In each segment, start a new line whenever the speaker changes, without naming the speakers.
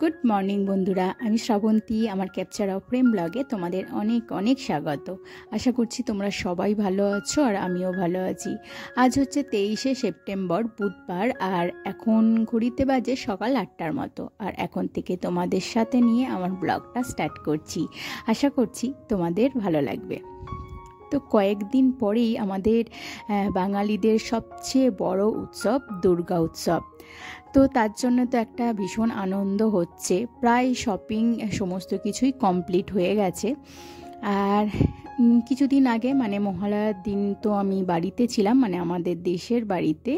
Good morning বন্ধুরা, আমি শ্রাবন্তী। আমার ক্যাপচার অফ প্রেম ব্লগে তোমাদের অনেক অনেক স্বাগত। আশা করছি তোমরা সবাই ভালো আছো আর আমিও ভালো আছি। আজ হচ্ছে 23শে সেপ্টেম্বর, বুধবার, আর এখন ঘড়িতে বাজে সকাল 8টার মতো। আর এখন থেকে তোমাদের সাথে নিয়ে আমার ব্লগটা স্টার্ট করছি। আশা করছি তোমাদের ভালো লাগবে। তো কয়েকদিন পরেই আমাদের বাঙালিদের সবচেয়ে বড় উৎসব দুর্গা উৎসব। তো তার জন্য তো একটা ভীষণ আনন্দ হচ্ছে। প্রায় শপিং সমস্ত কিছুই কমপ্লিট হয়ে গেছে। আর কিছুদিন আগে মানে মহালয়ার দিন তো আমি বাড়িতে ছিলাম, মানে আমাদের দেশের বাড়িতে।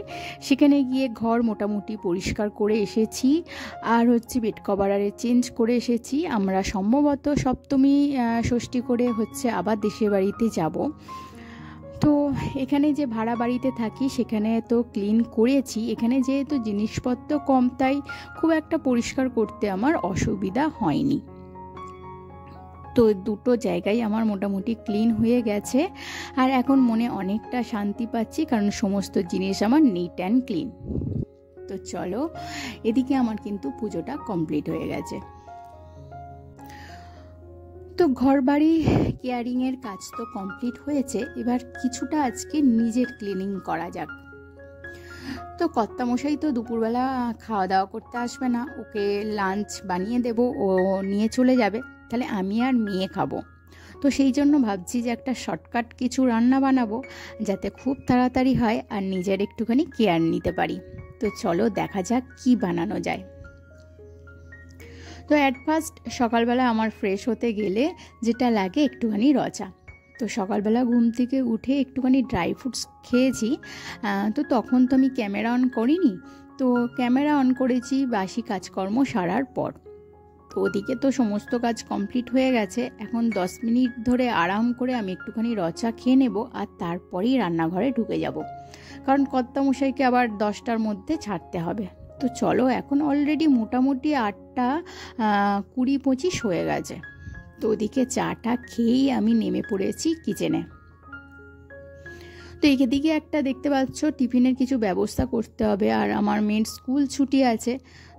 সেখানে গিয়ে ঘর মোটামুটি পরিষ্কার করে এসেছি, আর হচ্ছে বেড কভার চেঞ্জ করে এসেছি। আমরা সম্ভবত সপ্তমী ষষ্ঠী করে হচ্ছে আবার দেশের বাড়িতে যাব। তো এখানে যে ভাড়া বাড়িতে থাকি সেখানে তো ক্লিন করেছি। এখানে যেহেতু জিনিসপত্র কম, তাই খুব একটা পরিষ্কার করতে আমার অসুবিধা হয়নি। তো দুটো জায়গায় আমার মোটামুটি ক্লিন হয়ে গেছে, আর এখন মনে অনেকটা শান্তি পাচ্ছি, কারণ সমস্ত জিনিস আমার নিট অ্যান্ড ক্লিন। তো চলো, এদিকে আমার কিন্তু পুজোটা কমপ্লিট হয়ে গেছে। তো ঘর বাড়ি কেয়ারিংয়ের কাজ তো কমপ্লিট হয়েছে, এবার কিছুটা আজকে নিজের ক্লিনিং করা যাক। তো কর্তামশাই তো দুপুরবেলা খাওয়া দাওয়া করতে আসবে না, ওকে লাঞ্চ বানিয়ে দেব, ও নিয়ে চলে যাবে, তাহলে আমি আর মেয়ে খাবো। তো সেই জন্য ভাবছি যে একটা শর্টকাট কিছু রান্না বানাবো, যাতে খুব তাড়াতাড়ি হয় আর নিজের একটুখানি কেয়ার নিতে পারি। তো চলো দেখা যাক কি বানানো যায়। তো অ্যাট ফার্স্ট সকালবেলা আমার ফ্রেশ হতে গেলে যেটা লাগে একটুখানি রচা। তো সকালবেলা ঘুম থেকে উঠে একটুখানি ড্রাই ফ্রুটস খেয়েছি। তো তখন তো আমি ক্যামেরা অন করিনি, তো ক্যামেরা অন করেছি বাসি কাজকর্ম সারার পর। তো ওদিকে তো সমস্ত কাজ কমপ্লিট হয়ে গেছে। এখন 10 মিনিট ধরে আরাম করে আমি একটুখানি রচা খেয়ে নেব, আর তারপরেই রান্নাঘরে ঢুকে যাব, কারণ কর্তামশাইকে আবার 10টার মধ্যে ছাড়তে হবে। তো চলো, এখন অলরেডি মোটামুটি 8টা 20-25 হয়ে গেছে। তো ওদিকে চাটা খেয়েই আমি নেমে পড়েছি কিচেনে। তো এদিকে একটা দেখতে পাচ্ছ টিফিনের কিছু ব্যবস্থা করতে হবে, আর আমার মেয়ের স্কুল ছুটি আছে,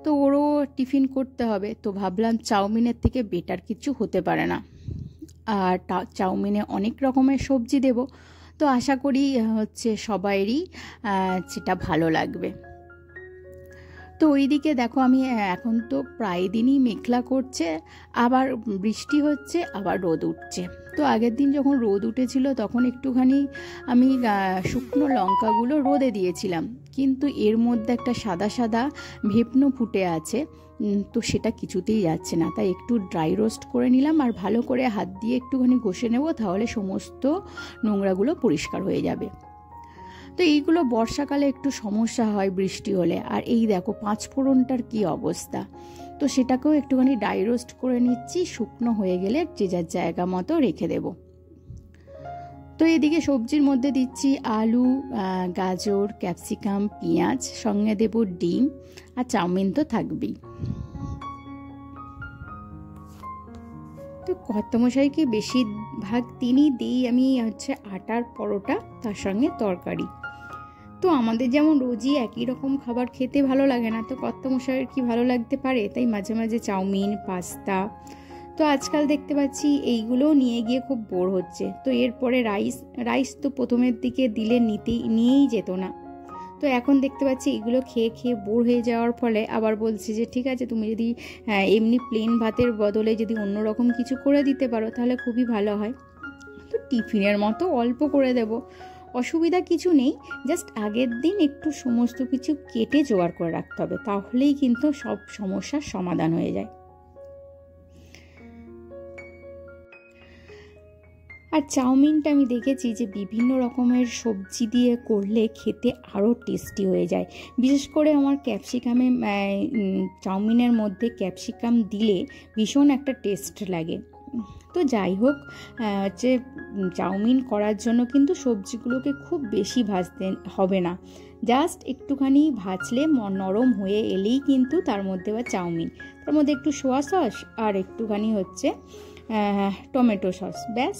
তো ওরও টিফিন করতে হবে। তো ভাবলাম চাউমিনের থেকে বেটার কিছু হতে পারে না, আর চাউমিনে অনেক রকমের সবজি দেব, তো আশা করি হচ্ছে সবাইরই সেটা ভালো লাগবে। তো ওইদিকে দেখো, আমি এখন তো প্রায় দিনই মেঘলা করছে, আবার বৃষ্টি হচ্ছে, আবার রোদ উঠছে। তো আগের দিন যখন রোদ উঠেছিল তখন একটুখানি আমি শুকনো লঙ্কাগুলো রোদে দিয়েছিলাম, কিন্তু এর মধ্যে একটা সাদা সাদা ভেপনো ফুটে আছে, তো সেটা কিছুতেই যাচ্ছে না। তাই একটু ড্রাই রোস্ট করে নিলাম, আর ভালো করে হাত দিয়ে একটুখানি ঘষে নেব, তাহলে সমস্ত নোংরাগুলো পরিষ্কার হয়ে যাবে। তো এইগুলো বর্ষাকালে একটু সমস্যা হয় বৃষ্টি হলে। আর এই দেখো পাঁচফোড়নটার কি অবস্থা, তো সেটাকেও একটুখানি ড্রাই রোস্ট করে নিচ্ছি, শুকনো হয়ে গেলে যে যার জায়গা মতো রেখে দেব। তো এদিকে সবজির মধ্যে দিচ্ছি আলু, গাজর, ক্যাপসিকাম, পেঁয়াজ, সঙ্গে দেব ডিম, আর চাউমিন তো থাকবেই। তো কর্তামশাইকে বেশিরভাগ দিনই দিই আমি হচ্ছে আটার পরোটা, তার সঙ্গে তরকারি। তো আমাদের যেমন রোজই একই রকম খাবার খেতে ভালো লাগে না, তো কর্তামশাইয়ের কি ভালো লাগতে পারে, তাই মাঝে মাঝে চাউমিন, পাস্তা। তো আজকাল দেখতে পাচ্ছি এইগুলোও নিয়ে গিয়ে খুব বোর হচ্ছে। তো এরপরে রাইস তো প্রথমের দিকে দিলে নিয়েই যেত না, তো এখন দেখতে পাচ্ছি এগুলো খেয়ে খেয়ে বোর হয়ে যাওয়ার ফলে আবার বলছে যে ঠিক আছে, তুমি যদি এমনি প্লেন ভাতের বদলে যদি অন্যরকম কিছু করে দিতে পারো তাহলে খুবই ভালো হয়। তো টিফিনের মতো অল্প করে দেব, অসুবিধা কিছু নেই। জাস্ট আগের দিন একটু সমস্ত কিছু কেটে জোগাড় করে রাখতে হবে, তাহলেই কিন্তু সব সমস্যার সমাধান হয়ে যায়। আর চাউমিনটা আমি দেখেছি যে বিভিন্ন রকমের সবজি দিয়ে করলে খেতে আরও টেস্টি হয়ে যায়। বিশেষ করে আমার ক্যাপসিকামে চাউমিনের মধ্যে ক্যাপসিকাম দিলে ভীষণ একটা টেস্ট লাগে। তো যাই হোক, হচ্ছে চাউমিন করার জন্য কিন্তু সবজিগুলোকে খুব বেশি ভাজতে হবে না, জাস্ট একটুখানি ভাজলে নরম হয়ে এলেই কিন্তু তার মধ্যে বা চাউমিন, তার মধ্যে একটু সোয়া সস আর একটুখানি হচ্ছে টমেটো সস, ব্যাস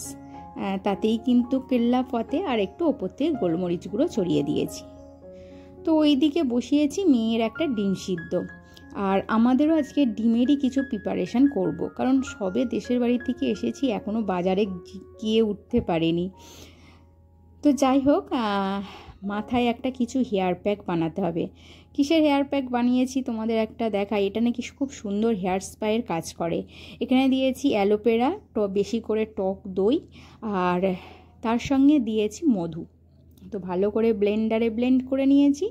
তাতেই কিন্তু কেল্লা ফতে। আর একটু ওপর থেকে গোলমরিচ গুঁড়ো ছড়িয়ে দিয়েছি। তো ওই দিকে বসিয়েছি মেয়ের একটা ডিম সিদ্ধ, আর আমাদেরও আজকে ডিমেরই কিছু প্রিপারেশান করব, কারণ সবে দেশের বাড়ি থেকে এসেছি, এখনও বাজারে গিয়ে উঠতে পারিনি। তো যাই হোক, মাথায় একটা কিছু হেয়ার প্যাক বানাতে হবে। কিসের হেয়ার প্যাক বানিয়েছি তোমাদের একটা দেখাই। এটা নাকি খুব সুন্দর হেয়ার স্পায়ের কাজ করে। এখানে দিয়েছি অ্যালোভেরা, বেশি করে টক দই, আর তার সঙ্গে দিয়েছি মধু। তো ভালো করে ব্লেন্ডারে ব্লেন্ড করে নিয়েছি।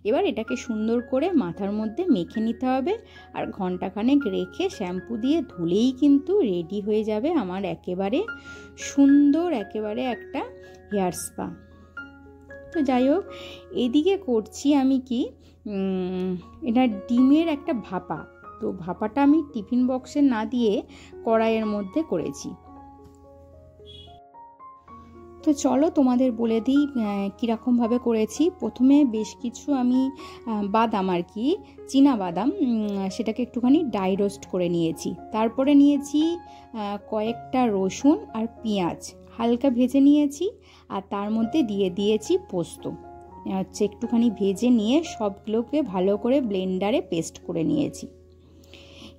এবার এটাকে সুন্দর করে মাথার মধ্যে মেখে নিতে হবে, আর ঘন্টাখানেক রেখে শ্যাম্পু দিয়ে ধুলেই কিন্তু রেডি হয়ে যাবে আমার একেবারে সুন্দর একেবারে একটা হেয়ার স্পা। তো যাই হোক, এদিকে করছি আমি কি, এটা ডিমের একটা ভাপা। তো ভাপাটা আমি টিফিন বক্সে না দিয়ে কড়াইয়ের মধ্যে করেছি। তো চলো তোমাদের বলে দিই কীরকমভাবে করেছি। প্রথমে বেশ কিছু আমি বাদাম আর কি, চীনা বাদাম, সেটাকে একটুখানি ড্রাই রোস্ট করে নিয়েছি। তারপরে নিয়েছি কয়েকটা রসুন আর পেঁয়াজ হালকা ভেজে নিয়েছি, আর তার মধ্যে দিয়ে দিয়েছি পোস্ত। হচ্ছে একটুখানি ভেজে নিয়ে সবগুলোকে ভালো করে ব্লেন্ডারে পেস্ট করে নিয়েছি।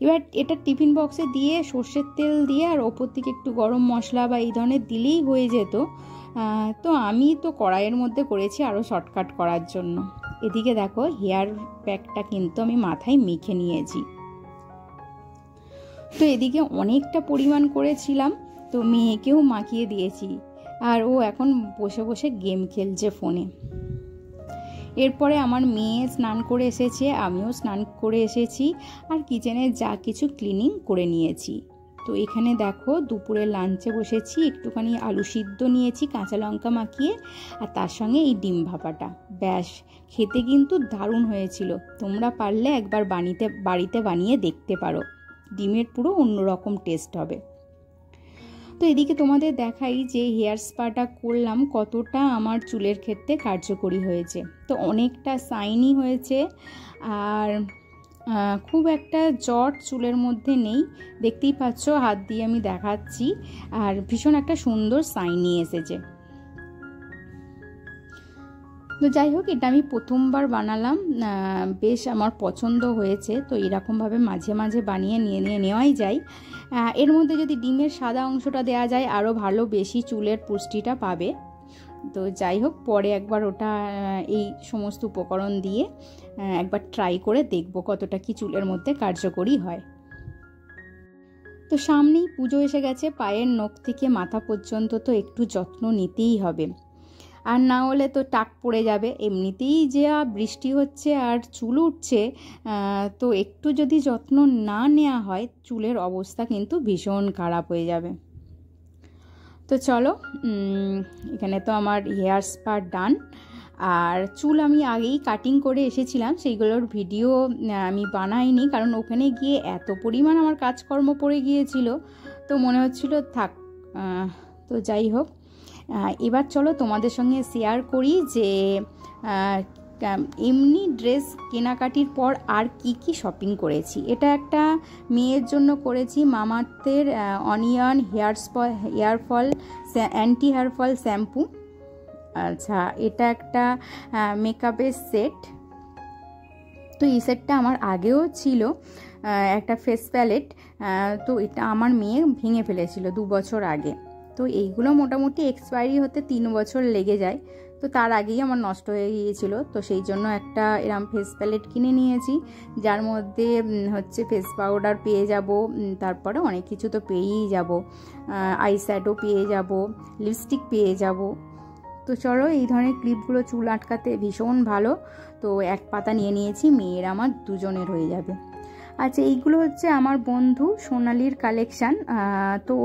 এবার এটা টিফিন বক্সে দিয়ে সর্ষের তেল দিয়ে আর ওপর থেকে একটু গরম মশলা বা এই ধরনের দিলেই হয়ে যেত। তো আমি তো কড়াইয়ের মধ্যে করেছি আরও শর্টকাট করার জন্য। এদিকে দেখো হেয়ার প্যাকটা কিন্তু আমি মাথায় মেখে নিয়েছি। তো এদিকে অনেকটা পরিমাণ করেছিলাম, তো মেয়েকেও মাখিয়ে দিয়েছি, আর ও এখন বসে বসে গেম খেলছে ফোনে। এরপরে আমার মেয়ে স্নান করে এসেছে, আমিও স্নান করে এসেছি, আর কিচেনে যা কিছু ক্লিনিং করে নিয়েছি। তো এখানে দেখো দুপুরে লাঞ্চে বসেছি, একটুখানি আলু সিদ্ধ নিয়েছি কাঁচা লঙ্কা মাখিয়ে, আর তার সঙ্গে এই ডিম ভাপাটা। ব্যাস, খেতে কিন্তু দারুণ হয়েছিল। তোমরা পারলে একবার বাড়িতে বানিয়ে দেখতে পারো, ডিমের পুরো অন্যরকম টেস্ট হবে। তো এদিকে তোমাদের দেখাই যে হেয়ার স্পাটা করলাম কতটা আমার চুলের ক্ষেত্রে কার্যকরী হয়েছে। তো অনেকটা শাইনি হয়েছে, আর খুব একটা জট চুলের মধ্যে নেই, দেখতেই পাচ্ছ হাত দিয়ে আমি দেখাচ্ছি, আর ভীষণ একটা সুন্দর শাইনি এসেছে। তো যাই হোক, এটা আমি প্রথমবার বানালাম, বেশ আমার পছন্দ হয়েছে। তো এরকমভাবে মাঝে মাঝে বানিয়ে নেওয়াই যায়। এর মধ্যে যদি ডিমের সাদা অংশটা দেওয়া যায় আরও ভালো, বেশি চুলের পুষ্টিটা পাবে। তো যাই হোক, পরে একবার ওটা এই সমস্ত উপকরণ দিয়ে একবার ট্রাই করে দেখব কতটা কি চুলের মধ্যে কার্যকরী হয়। তো সামনেই পুজো এসে গেছে, পায়ের নখ থেকে মাথা পর্যন্ত তো একটু যত্ন নিতেই হবে, আর না হলে তো টাক পড়ে যাবে। এমনিতেই যে বৃষ্টি হচ্ছে আর চুল উঠছে, তো একটু যদি যত্ন না নেওয়া হয় চুলের অবস্থা কিন্তু ভীষণ খারাপ হয়ে যাবে। তো চলো, এখানে তো আমার হেয়ার স্পা ডান, আর চুল আমি আগেই কাটিং করে এসেছিলাম, সেইগুলোর ভিডিও আমি বানাইনি, কারণ ওখানে গিয়ে এত পরিমাণ আমার কাজকর্ম পড়ে গিয়েছিল, তো মনে হচ্ছিল থাক। তো যাই হোক, এবার চলো তোমাদের সঙ্গে শেয়ার করি যে এমনি ড্রেস কেনাকাটির পর আর কি শপিং করেছি। এটা একটা মেয়ের জন্য করেছি, মামাআর্থের onion hair fall anti hair fall shampoo. আচ্ছা, এটা একটা মেকআপের সেট। তো এই সেটটা আমার আগেও ছিল, একটা ফেস প্যালেট। তো এটা আমার মেয়ে ভেঙে ফেলেছিল 2 বছর আগে। তো এইগুলো মোটামুটি এক্সপায়ারি হতে 3 বছর লেগে যায়, তো তার আগেই আমার নষ্ট হয়ে গিয়েছিল। তো সেই জন্য একটা এরম ফেস প্যালেট কিনে নিয়েছি, যার মধ্যে হচ্ছে ফেস পাউডার পেয়ে যাব, তারপরে অনেক কিছু তো পেয়েই যাব, আই শ্যাডো পেয়ে যাব, লিপস্টিক পেয়ে যাব। তো চলো, এই ধরনের ক্লিপগুলো চুল আটকাতে ভীষণ ভালো। তো এক পাতা নিয়ে নিয়েছি, মেয়ের আমার দুজনের হয়ে যাবে। আচ্ছা, এইগুলো হচ্ছে আমার বন্ধু সোনালির কালেকশান। তো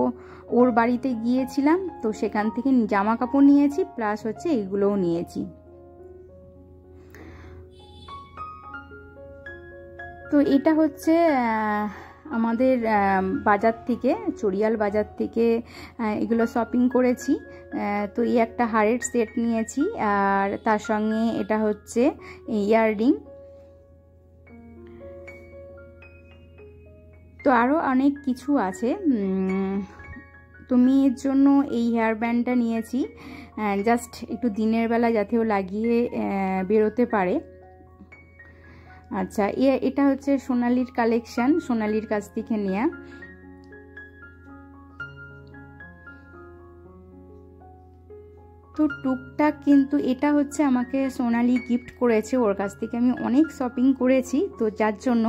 ওর বাড়িতে গিয়েছিলাম, তো সেখান থেকে জামা কাপড় নিয়েছি, প্লাস হচ্ছে এইগুলোও নিয়েছি। তো এটা হচ্ছে আমাদের বাজার থেকে, চড়িয়াল বাজার থেকে এগুলো শপিং করেছি। তো এই একটা হারের সেট নিয়েছি, আর তার সঙ্গে এটা হচ্ছে ইয়াররিং। তো আরও অনেক কিছু আছে। তো মেয়ের জন্য এই হেয়ার ব্যান্ডটা নিয়েছি, জাস্ট একটু দিনের বেলা যাতে ও লাগিয়ে বেরোতে পারে। আচ্ছা, এটা হচ্ছে সোনালির কালেকশন, সোনালির কাছ থেকে নেওয়া। তো টুকটাক কিন্তু এটা হচ্ছে আমাকে সোনালি গিফট করেছে, ওর কাছ থেকে আমি অনেক শপিং করেছি, তো যার জন্য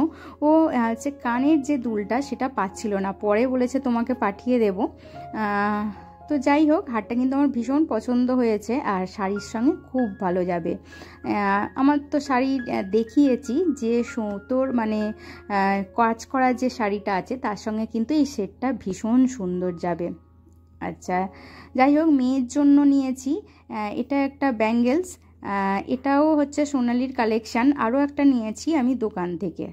ও হচ্ছে কানের যে দুলটা সেটা পাচ্ছিল না, পরে বলেছে তোমাকে পাঠিয়ে দেব। তো যাই হোক, হারটা কিন্তু আমার ভীষণ পছন্দ হয়েছে আর শাড়ির সঙ্গে খুব ভালো যাবে। আমার তো শাড়ি দেখিয়েছি যে সুতোর মানে কাজ করা যে শাড়িটা আছে তার সঙ্গে কিন্তু এই সেটটা ভীষণ সুন্দর যাবে। আচ্ছা, যাই হোক, মেয়ের জন্য নিয়েছি এটা একটা ব্যাঙ্গেলস, এটাও হচ্ছে সোনালির কালেকশান। আরও একটা নিয়েছি আমি দোকান থেকে।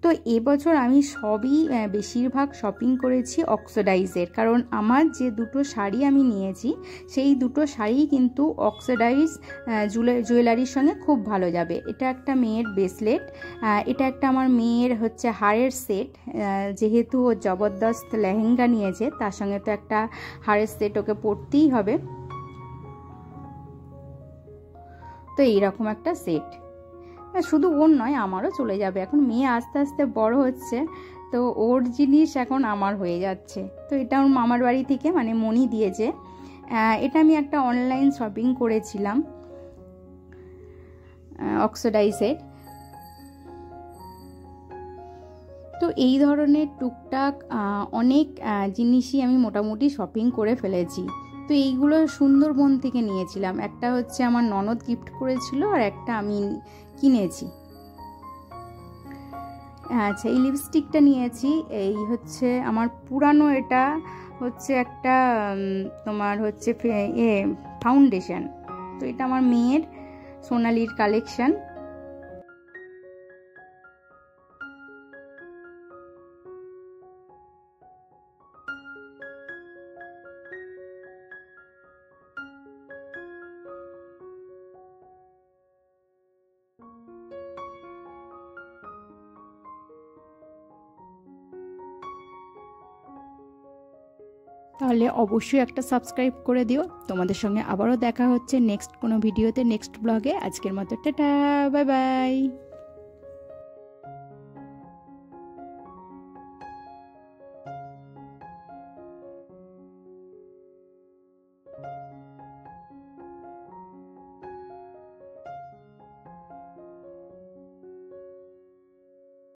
তো এবছর আমি সবই বেশিরভাগ শপিং করেছি অক্সিডাইজের, কারণ আমার যে দুটো শাড়ি আমি নিয়েছি সেই দুটো শাড়ি কিন্তু অক্সিডাইজ জুয়েলারির সঙ্গে খুব ভালো যাবে। এটা একটা মেয়ের ব্রেসলেট, এটা একটা আমার মেয়ের হচ্ছে হারের সেট, যেহেতু ও জবরদস্ত লেহেঙ্গা নিয়েছে তার সঙ্গে তো একটা হারের সেট ওকে পরতেই হবে। তো এইরকম একটা সেট শুধু ওর নয়, আমারও চলে যাবে। এখন মেয়ে আস্তে আস্তে বড় হচ্ছে, তো ওর জিনিস এখন আমার হয়ে যাচ্ছে। তো এটা ওর মামার বাড়ি থেকে মানে মনি দিয়েছে। এটা আমি একটা অনলাইন শপিং করেছিলাম অক্সিডাইজের। তো এই ধরনের টুকটাক অনেক জিনিসই আমি মোটামুটি শপিং করে ফেলেছি। তো এইগুলো সুন্দরবন থেকে নিয়েছিলাম, একটা হচ্ছে আমার ননদ গিফট করেছিল আর একটা আমি কিনেছি। আচ্ছা, এই লিপস্টিকটা নিয়েছি, এই হচ্ছে আমার পুরানো, এটা হচ্ছে একটা তোমার হচ্ছে ফাউন্ডেশন। তো এটা আমার মেয়ের সোনালির কালেকশন। তাহলে অবশ্যই একটা সাবস্ক্রাইব করে দিও। তোমাদের সঙ্গে আবারও দেখা হচ্ছে নেক্সট কোনো ভিডিওতে, নেক্সট ব্লগে। আজকের মতো টাটা, বাই বাই।